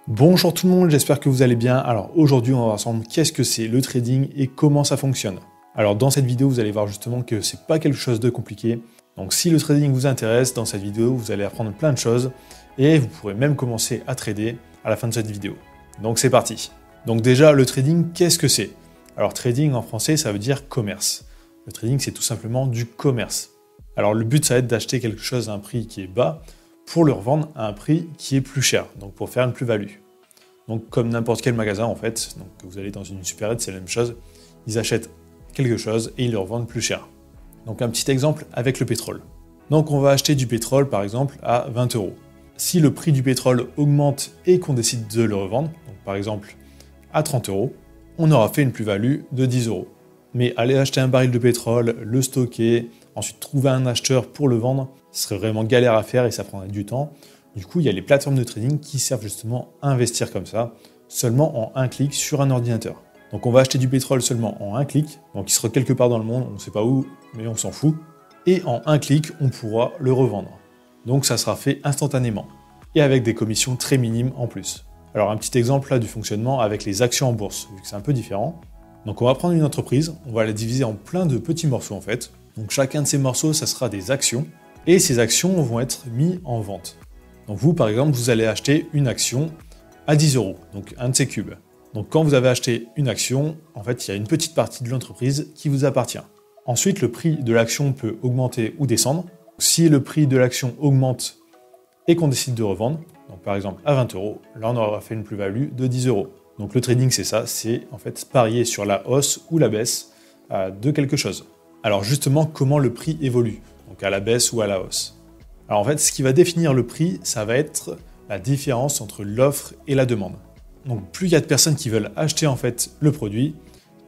Bonjour tout le monde, j'espère que vous allez bien. Alors aujourd'hui on va voir ensemble qu'est-ce que c'est le trading et comment ça fonctionne. Alors dans cette vidéo vous allez voir justement que c'est pas quelque chose de compliqué. Donc si le trading vous intéresse, dans cette vidéo vous allez apprendre plein de choses et vous pourrez même commencer à trader à la fin de cette vidéo. Donc c'est parti. Donc déjà le trading, qu'est-ce que c'est? Alors trading en français ça veut dire commerce. Le trading c'est tout simplement du commerce. Alors le but ça va être d'acheter quelque chose à un prix qui est bas pour le revendre à un prix qui est plus cher, donc pour faire une plus-value. Donc comme n'importe quel magasin en fait, donc vous allez dans une supérette, c'est la même chose, ils achètent quelque chose et ils le revendent plus cher. Donc un petit exemple avec le pétrole. Donc on va acheter du pétrole par exemple à 20 €. Si le prix du pétrole augmente et qu'on décide de le revendre, donc par exemple à 30 €, on aura fait une plus-value de 10 €. Mais aller acheter un baril de pétrole, le stocker, ensuite trouver un acheteur pour le vendre, ce serait vraiment galère à faire et ça prendrait du temps. Du coup, il y a les plateformes de trading qui servent justement à investir comme ça, seulement en un clic sur un ordinateur. Donc on va acheter du pétrole seulement en un clic, donc il sera quelque part dans le monde, on ne sait pas où, mais on s'en fout. Et en un clic, on pourra le revendre. Donc ça sera fait instantanément, et avec des commissions très minimes en plus. Alors un petit exemple là du fonctionnement avec les actions en bourse, vu que c'est un peu différent. Donc on va prendre une entreprise, on va la diviser en plein de petits morceaux en fait. Donc chacun de ces morceaux, ça sera des actions, et ces actions vont être mises en vente. Donc vous, par exemple, vous allez acheter une action à 10 €, donc un de ces cubes. Donc quand vous avez acheté une action, en fait, il y a une petite partie de l'entreprise qui vous appartient. Ensuite, le prix de l'action peut augmenter ou descendre. Si le prix de l'action augmente et qu'on décide de revendre, donc par exemple à 20 €, là on aura fait une plus-value de 10 €. Donc le trading c'est ça, c'est en fait parier sur la hausse ou la baisse de quelque chose. Alors justement, comment le prix évolue, donc à la baisse ou à la hausse. Alors en fait, ce qui va définir le prix, ça va être la différence entre l'offre et la demande. Donc plus il y a de personnes qui veulent acheter en fait le produit,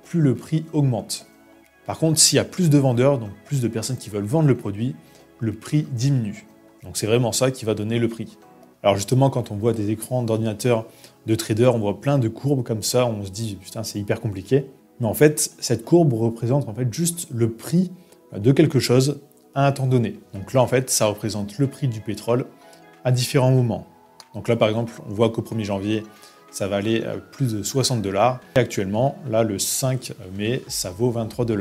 plus le prix augmente. Par contre, s'il y a plus de vendeurs, donc plus de personnes qui veulent vendre le produit, le prix diminue. Donc c'est vraiment ça qui va donner le prix. Alors justement, quand on voit des écrans d'ordinateur de traders, on voit plein de courbes comme ça, on se dit putain c'est hyper compliqué. Mais en fait, cette courbe représente en fait juste le prix de quelque chose à un temps donné. Donc là en fait, ça représente le prix du pétrole à différents moments. Donc là par exemple, on voit qu'au 1er janvier, ça va aller à plus de 60 $. Et actuellement, là le 5 mai, ça vaut 23 $.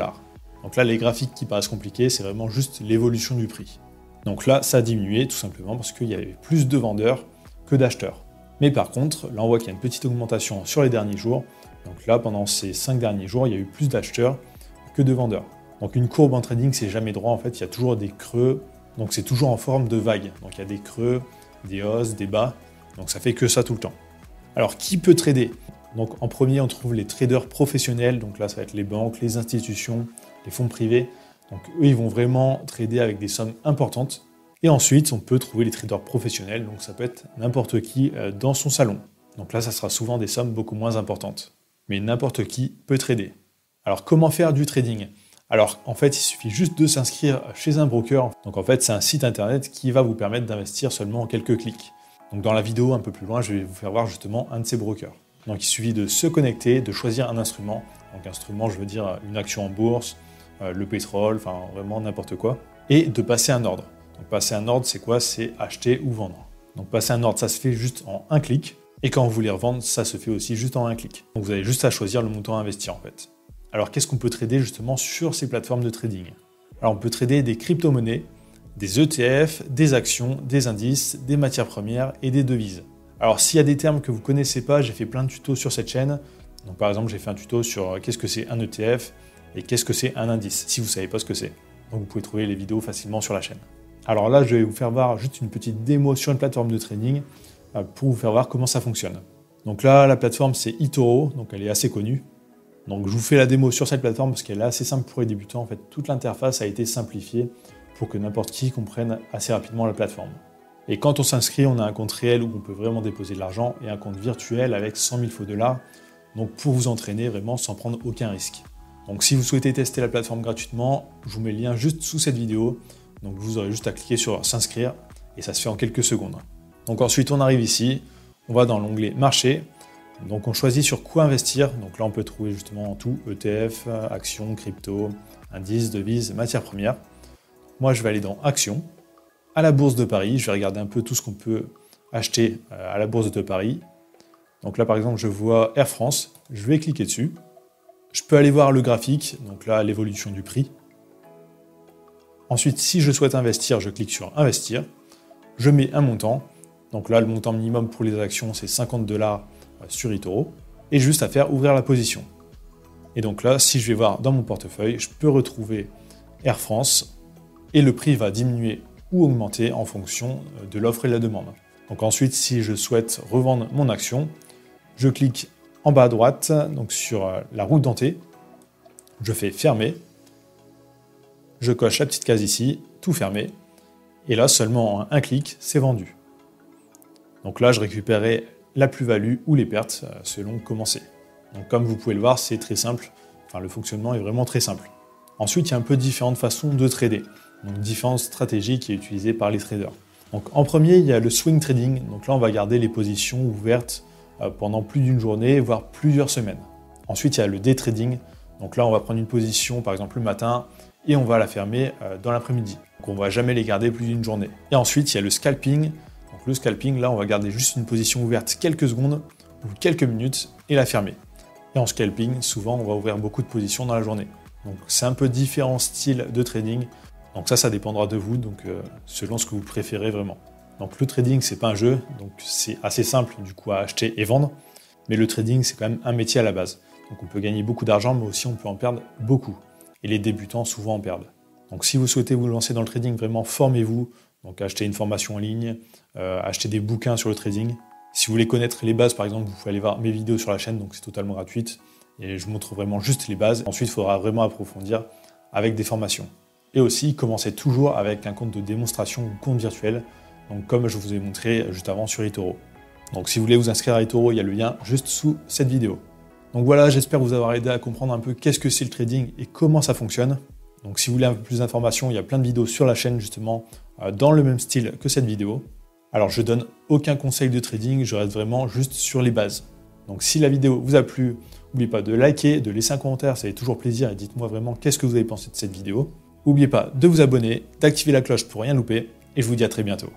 Donc là, les graphiques qui paraissent compliqués, c'est vraiment juste l'évolution du prix. Donc là, ça a diminué tout simplement parce qu'il y avait plus de vendeurs que d'acheteurs. Mais par contre, là on voit qu'il y a une petite augmentation sur les derniers jours. Donc là, pendant ces 5 derniers jours, il y a eu plus d'acheteurs que de vendeurs. Donc une courbe en trading, c'est jamais droit, en fait, il y a toujours des creux. Donc c'est toujours en forme de vague. Donc il y a des creux, des hausses, des bas. Donc ça fait que ça tout le temps. Alors qui peut trader? Donc en premier, on trouve les traders professionnels. Donc là, ça va être les banques, les institutions, les fonds privés. Donc eux, ils vont vraiment trader avec des sommes importantes. Et ensuite, on peut trouver les traders professionnels. Donc ça peut être n'importe qui dans son salon. Donc là, ça sera souvent des sommes beaucoup moins importantes. Mais n'importe qui peut trader. Alors comment faire du trading? Alors en fait, il suffit juste de s'inscrire chez un broker. Donc en fait, c'est un site internet qui va vous permettre d'investir seulement en quelques clics. Donc dans la vidéo un peu plus loin, je vais vous faire voir justement un de ces brokers. Donc il suffit de se connecter, de choisir un instrument. Donc instrument, je veux dire une action en bourse, le pétrole, enfin vraiment n'importe quoi. Et de passer un ordre. Donc passer un ordre, c'est quoi? C'est acheter ou vendre. Donc passer un ordre, ça se fait juste en un clic. Et quand vous voulez revendre, ça se fait aussi juste en un clic. Donc vous avez juste à choisir le montant à investir en fait. Alors qu'est-ce qu'on peut trader justement sur ces plateformes de trading? Alors on peut trader des crypto-monnaies, des ETF, des actions, des indices, des matières premières et des devises. Alors s'il y a des termes que vous ne connaissez pas, j'ai fait plein de tutos sur cette chaîne. Donc par exemple, j'ai fait un tuto sur qu'est-ce que c'est un ETF et qu'est-ce que c'est un indice, si vous ne savez pas ce que c'est. Donc vous pouvez trouver les vidéos facilement sur la chaîne. Alors là, je vais vous faire voir juste une petite démo sur une plateforme de trading pour vous faire voir comment ça fonctionne. Donc là, la plateforme c'est eToro, donc elle est assez connue. Donc je vous fais la démo sur cette plateforme parce qu'elle est assez simple pour les débutants. En fait, toute l'interface a été simplifiée pour que n'importe qui comprenne assez rapidement la plateforme. Et quand on s'inscrit, on a un compte réel où on peut vraiment déposer de l'argent et un compte virtuel avec 100 000 faux dollars, donc pour vous entraîner vraiment sans prendre aucun risque. Donc si vous souhaitez tester la plateforme gratuitement, je vous mets le lien juste sous cette vidéo. Donc vous aurez juste à cliquer sur s'inscrire et ça se fait en quelques secondes. Donc ensuite on arrive ici, on va dans l'onglet marché. Donc on choisit sur quoi investir. Donc là on peut trouver justement tout, ETF, actions, crypto, indices, devises, matières premières. Moi je vais aller dans actions. À la bourse de Paris, je vais regarder un peu tout ce qu'on peut acheter à la bourse de Paris. Donc là, par exemple, je vois Air France, je vais cliquer dessus. Je peux aller voir le graphique, donc là, l'évolution du prix. Ensuite, si je souhaite investir, je clique sur Investir. Je mets un montant. Donc là, le montant minimum pour les actions, c'est 50 $ sur eToro. Et juste à faire ouvrir la position. Et donc là, si je vais voir dans mon portefeuille, je peux retrouver Air France et le prix va diminuer ou augmenter en fonction de l'offre et de la demande. Donc ensuite, si je souhaite revendre mon action, je clique en bas à droite donc sur la route dentée, je fais fermer, je coche la petite case ici, tout fermer, et là seulement en un clic, c'est vendu. Donc là, je récupérais la plus-value ou les pertes selon comment c'est. Donc comme vous pouvez le voir, c'est très simple, enfin le fonctionnement est vraiment très simple. Ensuite, il y a un peu différentes façons de trader, donc différentes stratégies qui sont utilisées par les traders. Donc en premier, il y a le swing trading, donc là on va garder les positions ouvertes pendant plus d'une journée, voire plusieurs semaines. Ensuite, il y a le day trading, donc là on va prendre une position par exemple le matin et on va la fermer dans l'après-midi. Donc on ne va jamais les garder plus d'une journée. Et ensuite, il y a le scalping. Donc le scalping, là on va garder juste une position ouverte quelques secondes ou quelques minutes et la fermer. Et en scalping, souvent on va ouvrir beaucoup de positions dans la journée. Donc c'est un peu différents styles de trading. Donc ça dépendra de vous, donc selon ce que vous préférez vraiment. Donc le trading, c'est pas un jeu, donc c'est assez simple du coup à acheter et vendre. Mais le trading, c'est quand même un métier à la base. Donc on peut gagner beaucoup d'argent, mais aussi on peut en perdre beaucoup. Et les débutants souvent en perdent. Donc si vous souhaitez vous lancer dans le trading, vraiment formez-vous. Donc achetez une formation en ligne, achetez des bouquins sur le trading. Si vous voulez connaître les bases, par exemple, vous pouvez aller voir mes vidéos sur la chaîne, donc c'est totalement gratuite. Et je vous montre vraiment juste les bases. Ensuite, il faudra vraiment approfondir avec des formations. Et aussi, commencez toujours avec un compte de démonstration ou compte virtuel, donc comme je vous ai montré juste avant sur eToro. Donc si vous voulez vous inscrire à eToro, il y a le lien juste sous cette vidéo. Donc voilà, j'espère vous avoir aidé à comprendre un peu qu'est-ce que c'est le trading et comment ça fonctionne. Donc si vous voulez un peu plus d'informations, il y a plein de vidéos sur la chaîne justement dans le même style que cette vidéo. Alors je donne aucun conseil de trading, je reste vraiment juste sur les bases. Donc si la vidéo vous a plu, n'oubliez pas de liker, de laisser un commentaire, ça fait toujours plaisir et dites-moi vraiment qu'est-ce que vous avez pensé de cette vidéo. N'oubliez pas de vous abonner, d'activer la cloche pour rien louper et je vous dis à très bientôt.